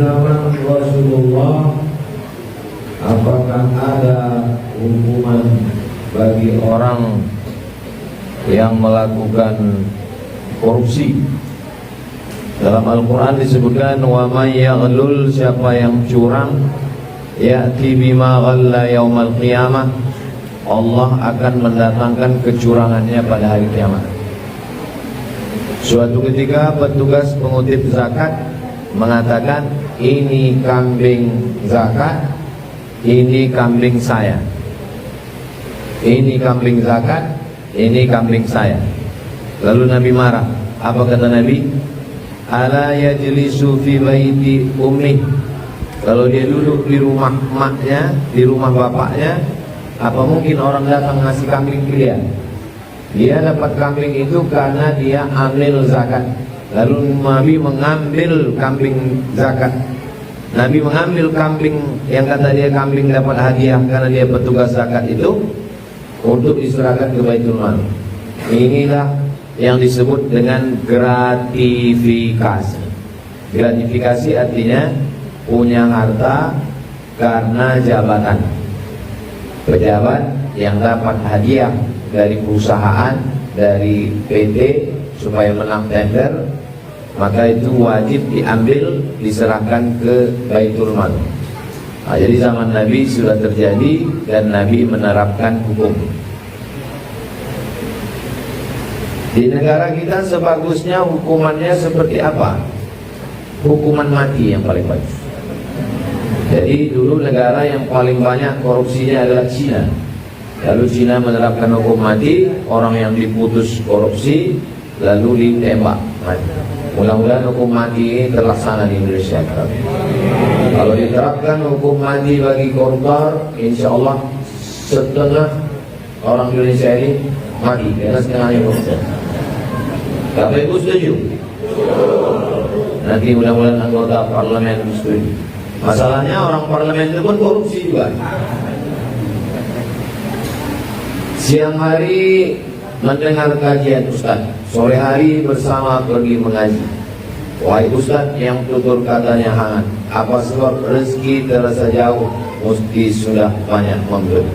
zaman Rasulullah, apakah ada hukuman bagi orang yang melakukan korupsi? Dalam Al-Quran disebutkan, wa may yaghlul, siapa yang curang, ya'ti bima ghalla yaumal qiyamah, Allah akan mendatangkan kecurangannya pada hari kiamat. Suatu ketika petugas pengutip zakat mengatakan, ini kambing zakat, ini kambing saya. Ini kambing zakat, ini kambing saya. Lalu Nabi marah. Apa kata Nabi? Ala yajlisu fi baiti ummi. Kalau dia duduk di rumah maknya, di rumah bapaknya, apa mungkin orang datang ngasih kambing ke dia? Dia dapat kambing itu karena dia amil zakat. Lalu Nabi mengambil kambing zakat. Nabi mengambil kambing yang kata dia kambing dapat hadiah karena dia petugas zakat itu untuk diserahkan ke Baitul Mal. Inilah yang disebut dengan gratifikasi. Gratifikasi artinya punya harta karena jabatan. Pejabat yang dapat hadiah dari perusahaan, dari PT supaya menang tender, maka itu wajib diambil, diserahkan ke Baitul Mal. Nah, jadi zaman Nabi sudah terjadi dan Nabi menerapkan hukum. Di negara kita sebagusnya hukumannya seperti apa? Hukuman mati yang paling bagus. Jadi dulu negara yang paling banyak korupsinya adalah Cina. Lalu Cina menerapkan hukum mati, orang yang diputus korupsi lalu ditembak mati. Mudah-mudahan hukum mati ini terlaksana di Indonesia. Kalau diterapkan hukum mati bagi koruptor, insya Allah setengah orang Indonesia ini mati, karena setengahnya koruptor. Bapak Ibu setuju? Nanti mudah-mudahan anggota parlemen setuju. Masalahnya orang parlemen itu pun korupsi juga. Siang hari mendengar kajian Ustaz, sore hari bersama pergi mengaji. Wahai Ustaz yang tutur katanya hangat, apa sebab rezeki terasa jauh, mesti sudah banyak memberi.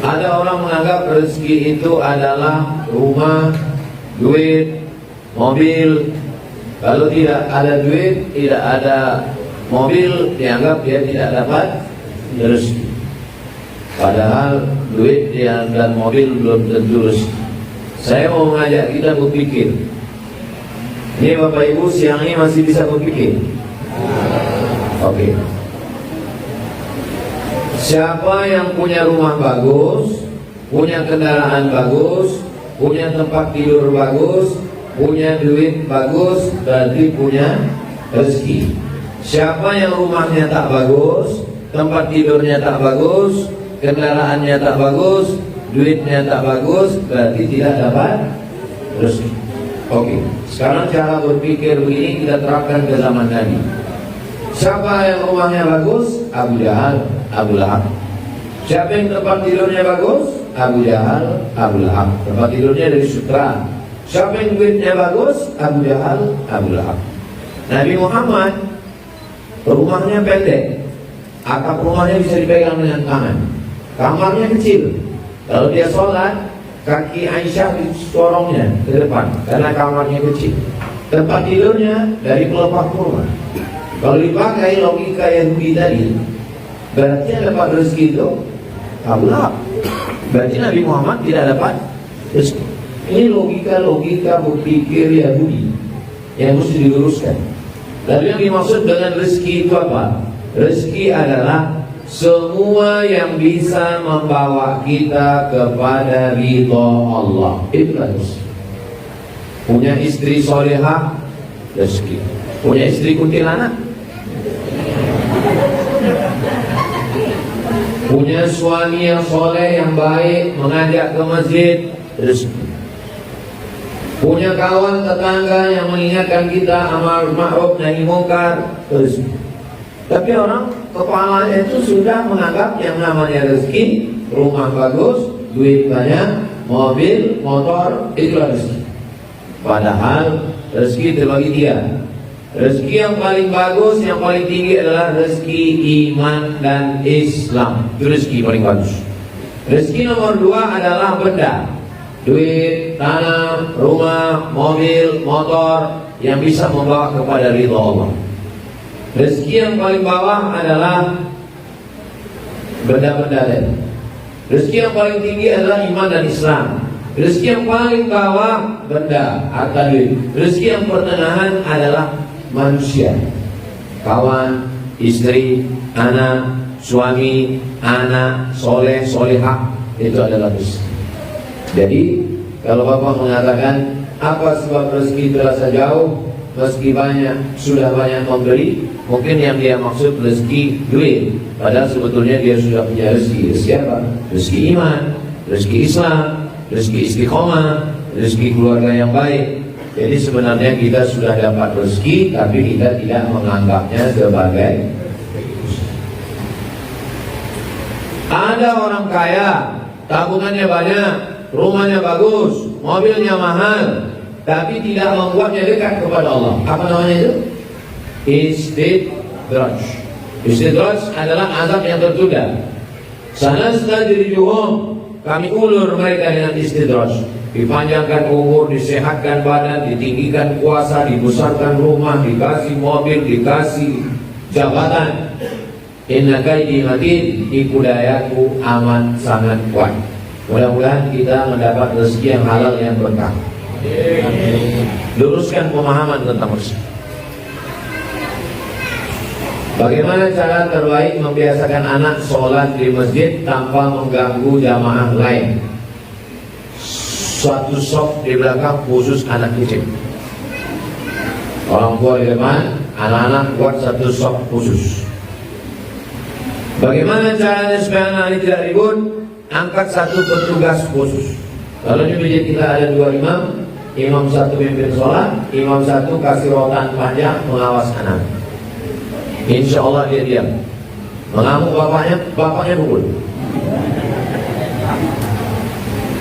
Ada orang menganggap rezeki itu adalah rumah, duit, mobil. Kalau tidak ada duit, tidak ada mobil, dianggap dia tidak dapat rezeki. Padahal duit dan mobil belum tentu rezeki. Saya mau mengajak kita berpikir. Ini Bapak Ibu siang ini masih bisa berpikir? Oke. Siapa yang punya rumah bagus, punya kendaraan bagus, punya tempat tidur bagus, punya duit bagus, berarti punya rezeki. Siapa yang rumahnya tak bagus, tempat tidurnya tak bagus, kendaraannya tak bagus, duitnya tak bagus, berarti tidak dapat rezeki. Oke, sekarang cara berpikir begini kita terapkan ke zaman Nabi. Siapa yang rumahnya bagus? Abu Jahal, Abu Lahab. Siapa yang tempat tidurnya bagus? Abu Jahal, Abu Lahab. Tempat tidurnya dari sutra. Siapa yang duitnya bagus? Abu Jahal, Abu Lahab. Nabi Muhammad rumahnya pendek, atap rumahnya bisa dipegang dengan tangan. Kamarnya kecil. Kalau dia sholat, kaki Aisyah disorongnya ke depan karena kamarnya kecil. Tempat tidurnya dari pelepah kurma. Kalau dipakai logika Yahudi tadi, berarti yang dapat rezeki itu Abu Lahab. Berarti Nabi Muhammad tidak dapat rezeki. Ini logika berpikir Yahudi yang mesti diluruskan. Lalu yang dimaksud dengan rezeki itu apa? Rezeki adalah semua yang bisa membawa kita kepada ridha Allah. Itulah rezeki. Punya istri solehah, rezeki. Punya istri kuntilanak, punya suami yang soleh, yang baik, mengajak ke masjid, rezeki. Punya kawan tetangga yang mengingatkan kita amal ma'ruf nahi munkar, rezeki. Tapi orang kepalanya itu sudah menganggap yang namanya rezeki, rumah bagus, duit banyak, mobil, motor, itulah rezeki. Padahal rezeki terbagi 3. Rezeki yang paling bagus, yang paling tinggi adalah rezeki iman dan Islam. Itu rezeki paling bagus. Rezeki nomor 2 adalah benda, duit, tanah, rumah, mobil, motor yang bisa membawa kepada ridha Allah. Rezeki yang paling bawah adalah benda-benda lain. Rezeki yang paling tinggi adalah iman dan Islam. Rezeki yang paling bawah benda, harta, duit. Rezeki yang pertengahan adalah manusia, kawan, istri, anak, suami, anak, soleh, solehah. Itu adalah rezeki. Jadi kalau Bapak mengatakan apa sebab rezeki terasa jauh meski sudah banyak memberi, mungkin yang dia maksud rezeki duit, padahal sebetulnya dia sudah punya rezeki. Rezeki apa? Rezeki iman, rezeki Islam, rezeki istiqomah, rezeki keluarga yang baik. Jadi sebenarnya kita sudah dapat rezeki, tapi kita tidak menganggapnya sebagai. Ada orang kaya, tabungannya banyak, rumahnya bagus, mobilnya mahal, tapi tidak membuatnya dekat kepada Allah. Apa namanya itu? Istidraj. Istidraj adalah azab yang tertunda. Sana setelah diri juhum, kami ulur mereka dengan istidraj. Dipanjangkan umur, disehatkan badan, ditinggikan kuasa, dibesarkan rumah, dikasih mobil, dikasih jabatan. Inna kaidi matin, tipu dayaku aman sangat kuat. Mudah-mudahan kita mendapat rezeki yang halal yang berkah. Luruskan pemahaman tentang rezeki. Bagaimana cara terbaik membiasakan anak sholat di masjid tanpa mengganggu jamaah lain? Suatu sop di belakang khusus anak kecil. Orang tua di depan, anak-anak buat satu sop khusus. Bagaimana caranya supaya anak ini tidak ribut? Angkat satu petugas khusus. Kalau di masjid kita ada 2 imam, imam 1 pimpin sholat, imam 1 kasih rotan panjang mengawas anak. Insya Allah dia diam. Mengamuk bapaknya pukul.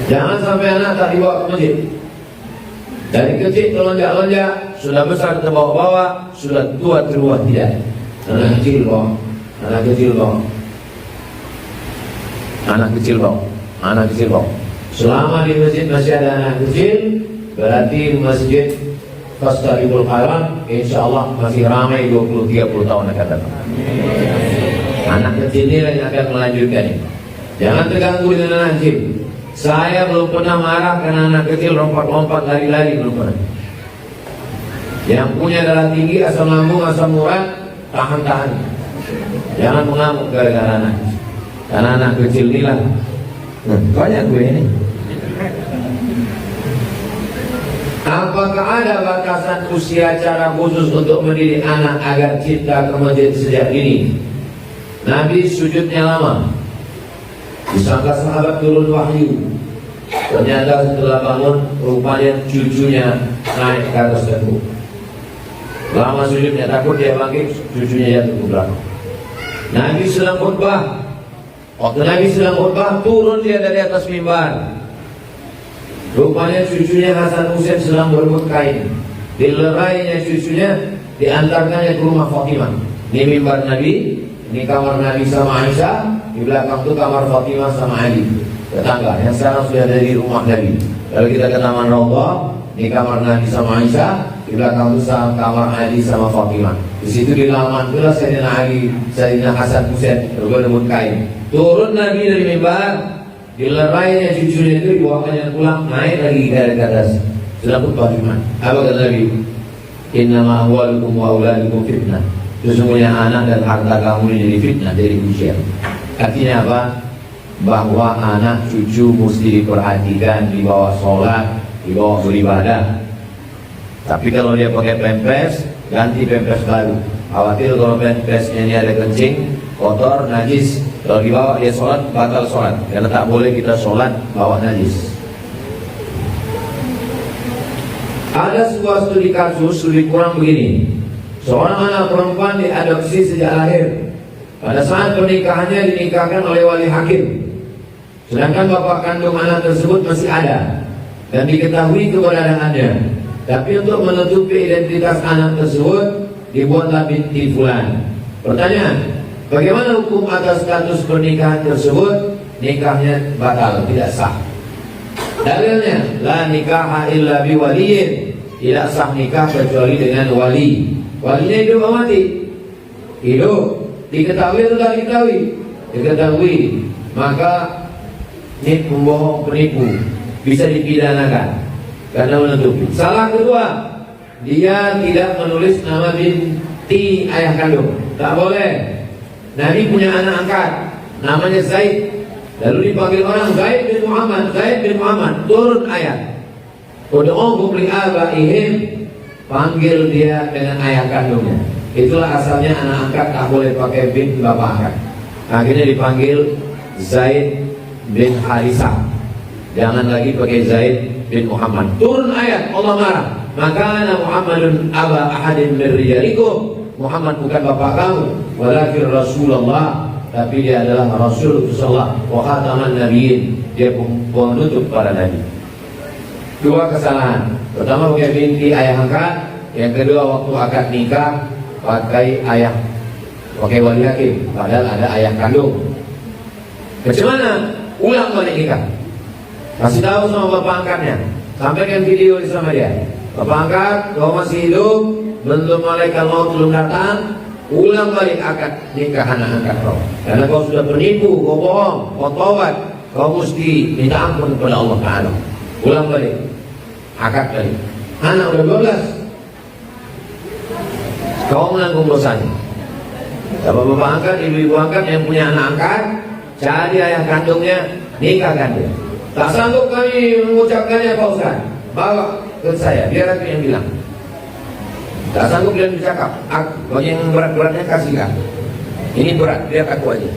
Jangan sampai anak tak dibawa ke masjid. Dari kecil telonjak-lonjak, sudah besar terbawa-bawa, sudah tua terbawa tidak. Anak kecil bawa, anak kecil bawa, anak kecil bawa, anak kecil bawa. Selama di masjid masih ada anak kecil, berarti masjid Fastaribul Haram insya Allah masih ramai 20-30 tahun akan datang. Anak kecil ini yang akan melanjutkan ini. Jangan terganggu dengan anak kecil. Saya belum pernah marah karena anak kecil lompat-lompat lari-lari, belum pernah. Yang punya darah tinggi, asam lambung, asam urat, tahan-tahan. Jangan mengamuk gara-gara anak. Karena anak kecil inilah banyak gue ini. Apakah ada batasan usia cara khusus untuk mendidik anak agar cinta ke masjid sejak dini? Nabi sujudnya lama. Disangka sahabat turun wahyu. Ternyata setelah bangun rupanya cucunya naik ke atas tembok. Lama sujudnya, takut dia bangkit, cucunya jatuh ke belakang. Nabi sedang khutbah. Waktu Nabi sedang khutbah, turun dia dari atas mimbar. Rupanya cucunya Hasan Husain sedang berebut kain. Dilerainya cucunya, diantarkannya ke rumah Fatimah. Ini mimbar Nabi, ini kamar Nabi sama Aisyah. Di belakang itu kamar Fatimah sama Ali, tetangga yang sekarang sudah ada di rumah Nabi. Kalau kita ke Taman Raudhah, di kamar Nabi sama Aisyah, di belakang itu sama kamar Ali sama Fatimah. Di situ di laman itulah Sayyidina Ali, Sayyidina Hasan Husain berebut kain. Turun Nabi dari mimbar, dilerainya cucunya itu, dibawakannya pulang, naik lagi dari atas. Sudah khutbah Jumat. Apa kata Nabi? Innama amwalukum wa auladukum fitnah. Sesungguhnya anak dan harta kamu ini jadi fitnah, jadi ujian. Artinya apa? Bahwa anak cucu mesti diperhatikan, dibawa sholat, dibawa beribadah. Tapi kalau dia pakai pempes, ganti pempes baru. Khawatir kalau pempesnya ini ada kencing, kotor, najis. Kalau dibawa dia sholat, batal sholat. Karena tak boleh kita sholat bawa najis. Ada sebuah studi kasus lebih kurang begini. Seorang anak perempuan diadopsi sejak lahir. Pada saat pernikahannya dinikahkan oleh wali hakim. Sedangkan bapak kandung anak tersebut masih ada dan diketahui keberadaannya. Tapi untuk menutupi identitas anak tersebut dibuatlah binti fulan. Pertanyaan, bagaimana hukum atas status pernikahan tersebut? Nikahnya batal, tidak sah. Dalilnya, la nikaha illa biwaliyin. Tidak sah nikah kecuali dengan wali. Walinya hidup atau mati? Hidup. Diketahui atau tidak diketahui? Diketahui. Maka ini pembohong, penipu, bisa dipidanakan karena menutupi. Salah kedua, dia tidak menulis nama binti ayah kandung. Tak boleh. Nabi punya anak angkat, namanya Zaid. Lalu dipanggil orang Zaid bin Muhammad, Zaid bin Muhammad. Turun ayat, ud'uhum li abaihim, panggil dia dengan ayah kandungnya. Itulah asalnya anak angkat tak boleh pakai bin bapak angkat. Akhirnya dipanggil Zaid bin Harisah. Jangan lagi pakai Zaid bin Muhammad. Turun ayat, Allah marah. Maka Muhammadun aba ahadin min rijalikum. Muhammad bukan bapak kamu, walakin Rasulullah, tapi dia adalah Rasulullah wa khataman nabiyyin, dia penutup para nabi. Dua kesalahan. Pertama pakai binti ayah angkat, yang kedua waktu akad nikah pakai ayah, pakai wali hakim, padahal ada ayah kandung. Bagaimana? Ulang balik nikah. Kasih tahu sama bapak angkatnya, sampaikan video sama dia. Bapak angkat, kau masih hidup, belum malaikat maut belum datang, ulang balik akad nikah anak angkat kau. Karena kau sudah penipu, kau bohong, kau taubat, kau mesti minta ampun kepada Allah Taala. Ulang balik akad balik. Anak udah 12, kau menanggung dosanya. Bapak angkat, ibu-ibu angkat yang punya anak angkat, cari ayah kandungnya, nikahkan dia. Tak sanggup kami mengucapkannya Pak Ustaz, bawa ke saya, biar aku yang bilang. Tak sanggup dia bercakap, aku yang berat-beratnya kasihkan. Ini berat, biar aku aja.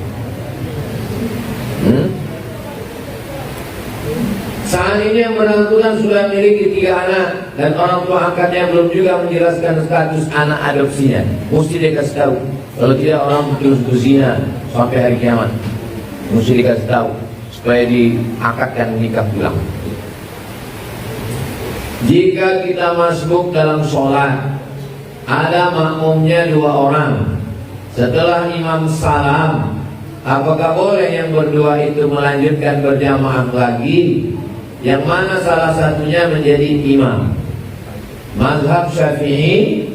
Saat ini yang bersangkutan sudah memiliki 3 anak dan orang tua angkatnya belum juga menjelaskan status anak adopsinya. Mesti dia kasih tahu. Kalau tidak orang terus berzina sampai hari kiamat. Mesti dikasih tahu supaya diakadkan nikah ulang. Jika kita masbuk dalam sholat, ada makmumnya 2 orang. Setelah imam salam, apakah boleh yang berdua itu melanjutkan berjamaah lagi? Yang mana salah satunya menjadi imam? Mazhab Syafi'i,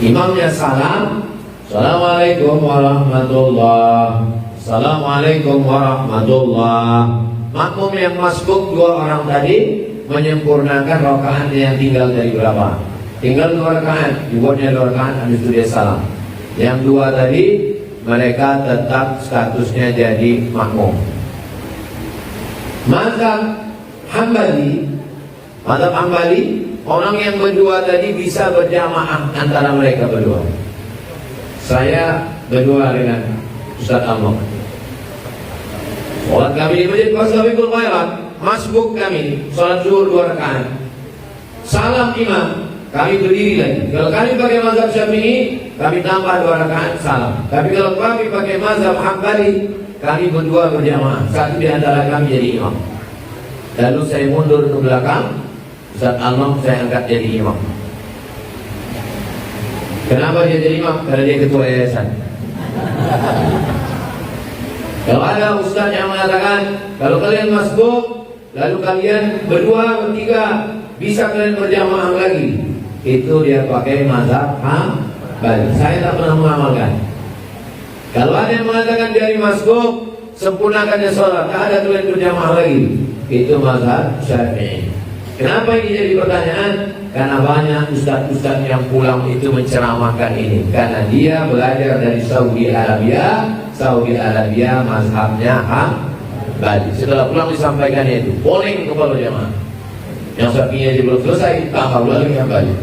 imamnya salam, Assalamualaikum warahmatullahi, Assalamualaikum warahmatullahi. Makmum yang masbuk 2 orang tadi menyempurnakan rakaat yang tinggal dari berapa? Tinggal 2 rakaat, dibuatnya 2 rakaat, habis itu dia salam. Yang 2 tadi mereka tetap statusnya jadi makmum. Mazhab Hambali, orang yang berdua tadi bisa berjamaah antara mereka berdua. Saya berdua dengan Ustaz Almok. Sholat kami di Masjid Qasabiqul Khairat, masbuk kami, sholat zuhur 2 rakaat. Salam imam, kami berdiri lagi. Kalau kami pakai mazhab Syafi'i, kami tambah 2 rakaat salam. Tapi kalau kami pakai mazhab Hambali, kami berdua berjamaah. Satu di antara kami jadi imam. Lalu saya mundur ke belakang, Ustaz Almam saya angkat jadi imam. Kenapa dia jadi imam? Karena dia ketua yayasan. Kalau ada ustaz yang mengatakan, kalau kalian masbuk, lalu kalian berdua, bertiga, bisa kalian berjamaah lagi, itu dia pakai mazhab Hambali. Saya tak pernah mengamalkan. Kalau ada yang mengatakan dari masbuk, sempurnakannya sholat, tak ada kalian berjamaah lagi, itu mazhab Syafi'i. Kenapa ini jadi pertanyaan? Karena banyak ustaz-ustaz yang pulang itu menceramahkan ini. Karena dia belajar dari Saudi Arabia. Saudi Arabia mazhabnya Hambali. Setelah pulang disampaikannya itu, polling kepala jamaah. Yang Syafi'i aja belum selesai, tambah lagi Hambali.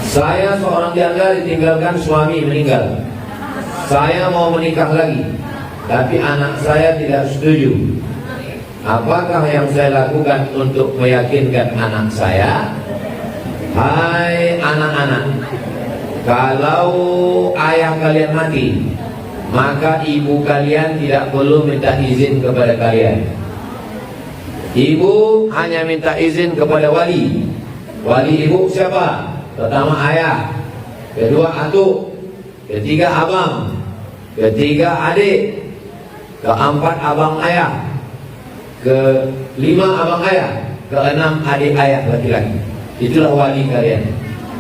Saya seorang janda ditinggalkan suami meninggal. Saya mau menikah lagi, tapi anak saya tidak setuju. Apakah yang saya lakukan untuk meyakinkan anak saya? Hai anak-anak, kalau ayah kalian mati, maka ibu kalian tidak perlu minta izin kepada kalian. Ibu hanya minta izin kepada wali. Wali ibu siapa? Pertama ayah, kedua atuk, ketiga abang, ketiga adik, keempat abang ayah, kelima abang ayah, keenam adik ayah laki-laki. Itulah wali kalian.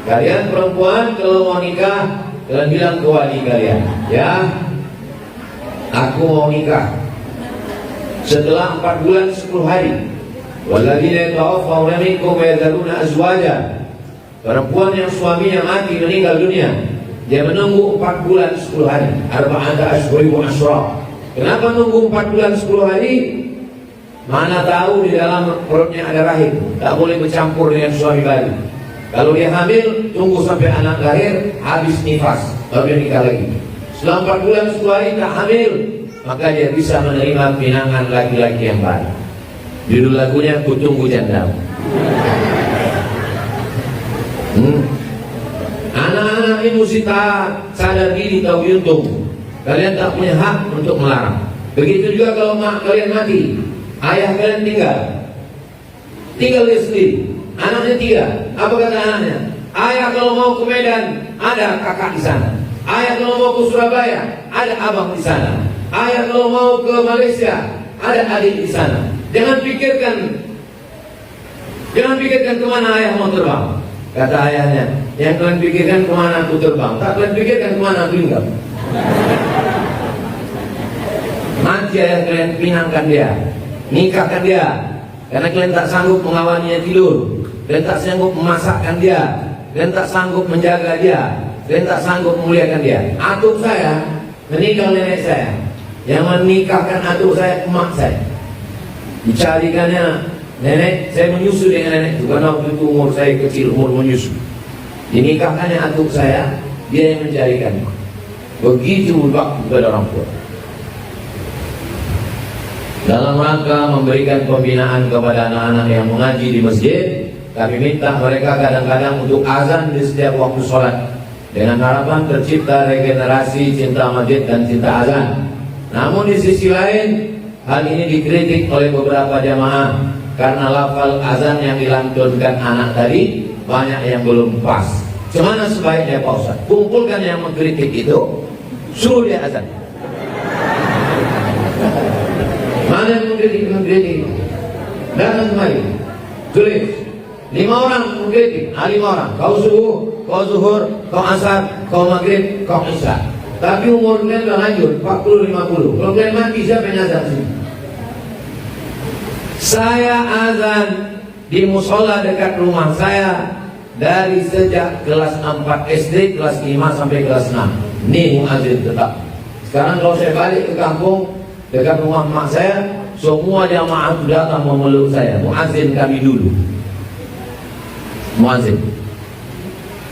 Kalian perempuan kalau mau nikah, kalian bilang ke wali kalian, ya, aku mau nikah setelah 4 bulan 10 hari. Walladzina yatawaffawna minkum wa yadharuna azwaja. Perempuan yang suaminya mati meninggal dunia, dia menunggu 4 bulan 10 hari. Arba'ata ashhurin wa asyra. Kenapa nunggu 4 bulan 10 hari? Mana tahu di dalam perutnya ada rahim, tak boleh bercampur dengan suami baru. Kalau dia hamil, tunggu sampai anak lahir, habis nifas, baru dia nikah lagi. Setelah 4 bulan 10 hari tak hamil, maka dia bisa menerima pinangan laki-laki yang baru. Judul lagunya Ku Tunggu Janda. Anak-anak ini mesti sadar diri, tahu untung. Kalian tak punya hak untuk melarang. Begitu juga kalau mak kalian mati, ayah kalian tinggal dia sendiri. Anaknya 3. Apa kata anaknya? Ayah kalau mau ke Medan, ada kakak di sana. Ayah kalau mau ke Surabaya, ada abang di sana. Ayah kalau mau ke Malaysia, ada adik di sana. Jangan pikirkan kemana ayah mau terbang. Kata ayahnya, yang kalian pikirkan kemana aku terbang, tak kalian pikirkan kemana aku tinggal. Mati ayah kalian, pinangkan dia, nikahkan dia. Karena kalian tak sanggup mengawaninya tidur, kalian tak sanggup memasakkan dia, kalian tak sanggup menjaga dia, kalian tak sanggup memuliakan dia. Atuk saya meninggal nenek saya, yang menikahkan atuk saya emak saya. Dicarikannya nenek, saya menyusu dengan nenek itu karena waktu itu umur saya kecil, umur menyusu. Dinikahkannya atuk saya, dia yang mencarikan. Begitu waktu kepada orang tua. Dalam rangka memberikan pembinaan kepada anak-anak yang mengaji di masjid, kami minta mereka kadang-kadang untuk azan di setiap waktu sholat, dengan harapan tercipta regenerasi cinta masjid dan cinta azan. Namun di sisi lain, hal ini dikritik oleh beberapa jamaah karena lafal azan yang dilantunkan anak tadi banyak yang belum pas. Cemana sebaiknya Pak Ustaz? Kumpulkan yang mengkritik itu, suruh dia azan. Mana yang mengkritik? Datang kemari, tulis 5 orang mengkritik, 5 orang. Kau subuh, kau zuhur, kau asar, kau maghrib, kau isya. Tapi umur kalian sudah lanjut 40-50. Kalau kalian mati, siapa yang azan sini? Saya azan di musola dekat rumah saya dari sejak kelas 4 SD, kelas 5 sampai kelas 6. Ini muazin tetap. Sekarang kalau saya balik ke kampung dekat rumah mak saya, semua jamaah datang memeluk saya. Muazin kami dulu. Muazin.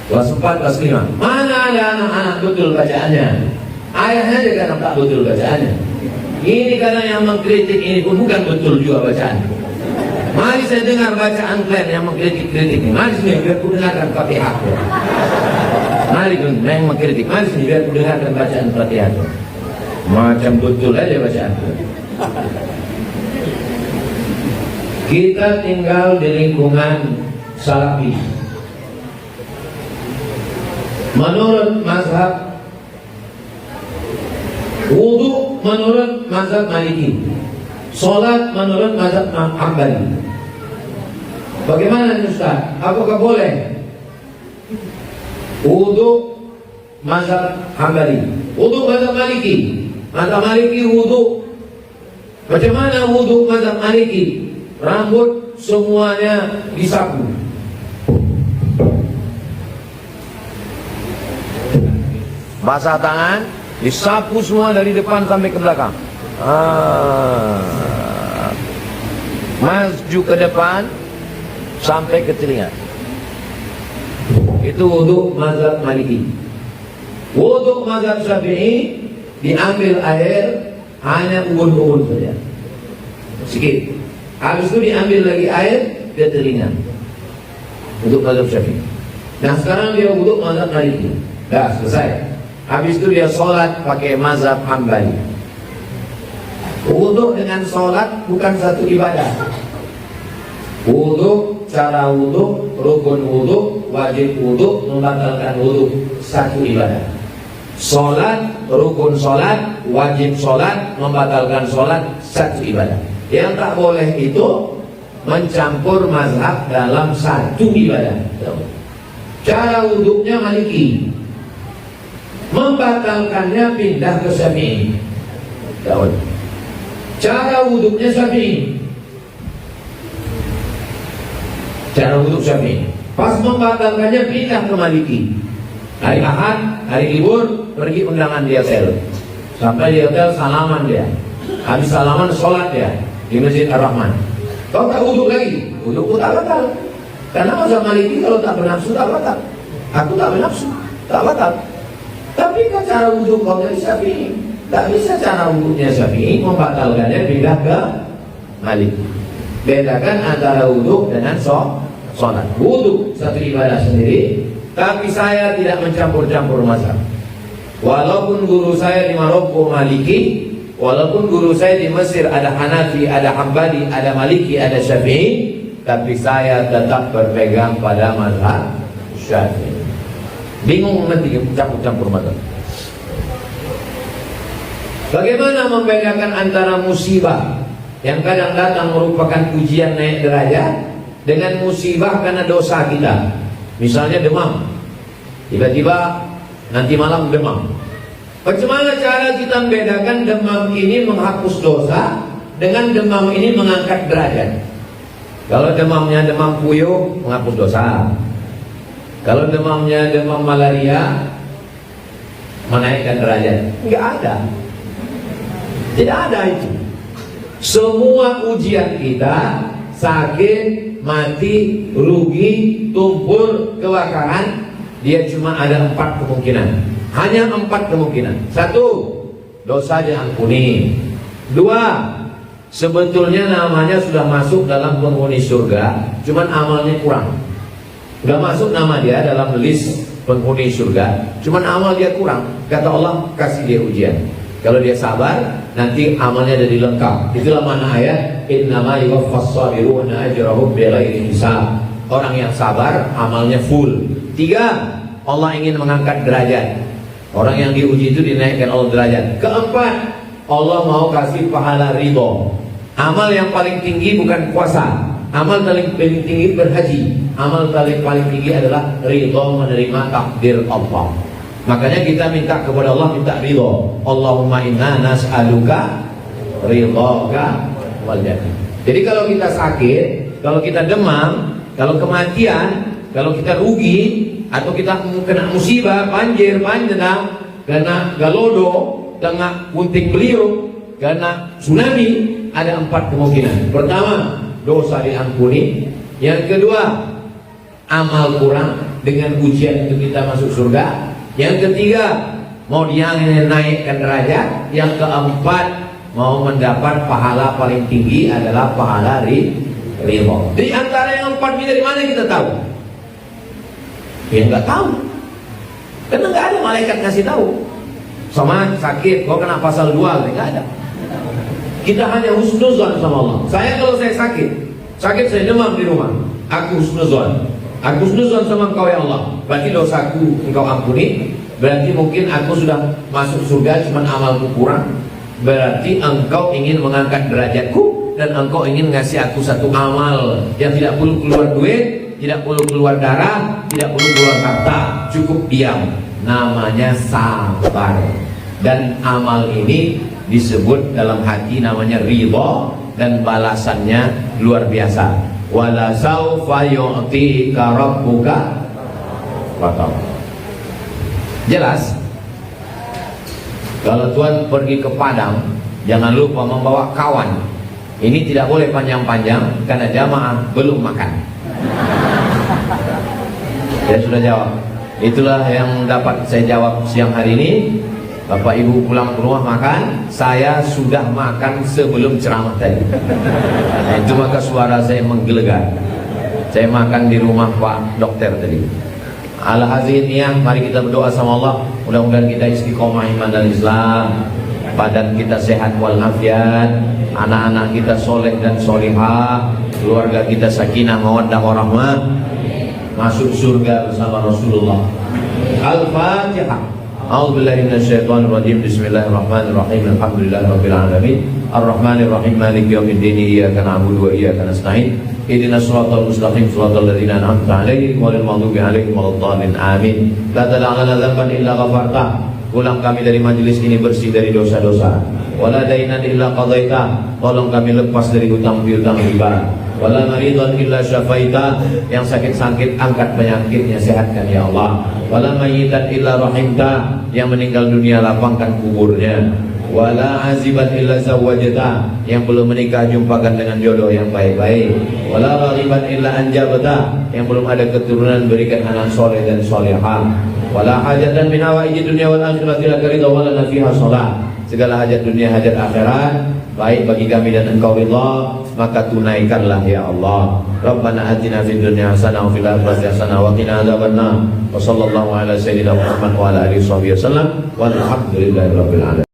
Kelas 4, kelas 5. Mana ada anak-anak betul bacaannya? Ayahnya aja kadang tak betul bacaannya. Ini kadang yang mengkritik ini pun bukan betul juga bacaan. Mari saya dengar bacaan kalian yang mengkritik-kritik ini. Mari sini biar ku dengarkan Fatihah. Mari yang mengkritik. Mari sini biar ku dengarkan bacaan Fatihah. Macam betul aja bacaan. Kita tinggal di lingkungan Salafi. Menurut mazhab wudu menurut mazhab Maliki, sholat menurut mazhab Hambali. Bagaimana Ustaz? Apakah boleh wudu mazhab Hambali, wudu mazhab Maliki? Mazhab Maliki wudu. Macam mana wudu mazhab Maliki? Rambut semuanya disapu. Basah tangan, disapu semua dari depan sampai ke belakang. Maju ke depan sampai ke telinga. Itu wudu mazhab Maliki. Wudu mazhab Syafi'i, diambil air hanya ubun-ubun saja, sedikit. Habis itu diambil lagi air ke telinga. Untuk mazhab Syafi'i. Nah sekarang dia wudu mazhab Maliki. Dah selesai. Habis itu dia sholat pakai mazhab Hambali. Wudu dengan sholat bukan satu ibadah. Wudu, cara wudu, rukun wudu, wajib wudu, membatalkan wudu, satu ibadah. Sholat, rukun sholat, wajib sholat, membatalkan sholat, satu ibadah. Yang tak boleh itu mencampur mazhab dalam satu ibadah. Cara wudunya Maliki, membatalkannya pindah ke Syafi'i. Cara wudunya Syafi'i, cara wuduk Syafi'i. Pas membatalkannya pindah ke Maliki. Hari Ahad, hari libur, pergi undangan di hotel. Sampai di hotel salaman dia. Habis salaman sholat dia di Masjid Ar-Rahman. Kau tak wuduk lagi, wudukku tak batal. Karena mazhab Maliki kalau tak bernafsu tak batal. Aku tak bernafsu, tak batal. Tapi kan cara wuduk kau dari Syafi'i, tak bisa cara wuduknya Syafi'i membatalkannya pindah ke Maliki. Bedakan antara wuduk dengan sholat. Wuduk satu ibadah sendiri, tapi saya tidak mencampur-campur mazhab. Walaupun guru saya di Maroko Maliki, walaupun guru saya di Mesir ada Hanafi, ada Hambali, ada Maliki, ada Syafi'i, tapi saya tetap berpegang pada mazhab Syafi'i. Bingung nanti campur-campur mazhab. Bagaimana membedakan antara musibah yang kadang datang merupakan ujian naik derajat dengan musibah karena dosa kita? Misalnya demam, tiba-tiba nanti malam demam. Bagaimana cara kita membedakan demam ini menghapus dosa dengan demam ini mengangkat derajat? Kalau demamnya demam puyuh, menghapus dosa. Kalau demamnya demam malaria, menaikkan derajat. Enggak ada. Tidak ada itu. Semua ujian kita, sakit, mati, rugi, tumpul, kebakaran, dia cuma ada 4 kemungkinan. Hanya 4 kemungkinan. 1, dosa diampuni. 2, sebetulnya namanya sudah masuk dalam penghuni surga, cuman amalnya kurang. Gak masuk nama dia dalam list penghuni surga, cuman amal dia kurang. Kata Allah, kasih dia ujian. Kalau dia sabar, nanti amalnya jadi lengkap. Itulah mana ayat innama yuwaffas sabiruna ajrahum bighairi hisab. Orang yang sabar, amalnya full. 3, Allah ingin mengangkat derajat. Orang yang diuji itu dinaikkan Allah derajat. 4, Allah mau kasih pahala ridho. Amal yang paling tinggi bukan puasa. Amal paling tinggi berhaji. Amal paling tinggi adalah ridho, menerima takdir Allah. Makanya kita minta kepada Allah, minta ridho. Allahumma inna nas'aluka ridhoka wal jannah. Jadi kalau kita sakit, kalau kita demam, kalau kematian, kalau kita rugi, atau kita kena musibah, banjir, bandang, kena galodo, kena gunting beliung, kena tsunami, ada 4 kemungkinan. Pertama, dosa diampuni. Yang kedua, amal kurang, dengan ujian itu kita masuk surga. Yang ketiga, mau dia naikkan derajat. Yang keempat, mau mendapat pahala paling tinggi adalah pahala ridho. Di antara yang 4 ini dari mana kita tahu? Ya nggak tahu, karena nggak ada malaikat ngasih tahu. Sama sakit, kau kena pasal 2, nggak ada. Kita hanya husnuzon sama Allah. Saya kalau saya sakit saya demam di rumah, aku husnuzon. Aku husnuzon sama engkau ya Allah. Berarti dosaku engkau ampuni. Berarti mungkin aku sudah masuk surga, cuman amalku kurang. Berarti engkau ingin mengangkat derajatku, dan engkau ingin ngasih aku satu amal yang tidak perlu keluar duit, tidak perlu keluar darah, tidak perlu keluar harta, cukup diam. Namanya sabar. Dan amal ini disebut dalam hati namanya ridho, dan balasannya luar biasa. Wala saufa yu'tika rabbuka fatarda. Jelas? Kalau Tuhan pergi ke Padang, jangan lupa membawa kawan. Ini tidak boleh panjang-panjang karena jamaah belum makan. Saya sudah jawab. Itulah yang dapat saya jawab siang hari ini. Bapak Ibu pulang ke rumah makan, saya sudah makan sebelum ceramah tadi. Nah, itu maka suara saya menggelegar. Saya makan di rumah Pak Dokter tadi. Al-Haziniah, mari kita berdoa sama Allah. Mudah-mudahan kita istiqomah iman dan Islam, badan kita sehat walafiat, anak-anak kita soleh dan solihah, keluarga kita sakinah mawaddah warahmah, masuk surga bersama Rasulullah. Al-Fatihah. A'udzubillahi minasyaitonir rajim. Bismillahirrahmanirrahim. Alhamdulillahirabbil alamin. Arrahmanirrahim. Maliki yaumiddin. Iyyaka na'budu wa iyyaka nasta'in. Ihdinas siratal mustaqim. Siratal ladzina an'amta 'alaihim ghairil maghdubi 'alaihim waladdallin. Amin. La tad'a lana dzamban illa ghafartah. Pulang kami dari majelis ini bersih dari dosa-dosa. Wala dainan illa qadaita. Tolong kami lepas dari hutang piutang riba. Wala maridhan illa syafaita. Yang sakit-sakit angkat penyakitnya, sehatkan ya Allah. Wala mayyitan illa rahimta. Yang meninggal dunia lapangkan kuburnya. Wala aziban illa zawwajta. Yang belum menikah jumpakan dengan jodoh yang baik-baik. Wala raghiban illa anjabta. Yang belum ada keturunan berikan anak soleh dan solehah. Wala hajatan min hawaiji dunya wal akhirati laka ridha wa lana fiha shalah. Segala hajat dunia hajat akhirat baik bagi kami dan engkau ridha, maka tunaikanlah ya Allah. Rabbana atina fid dunya hasanah wa fil akhirati hasanah wa qina adzabannar. Wa sallallahu ala sayyidina Muhammad wa ala alihi wasallam. Walhamdulillahirabbil alamin.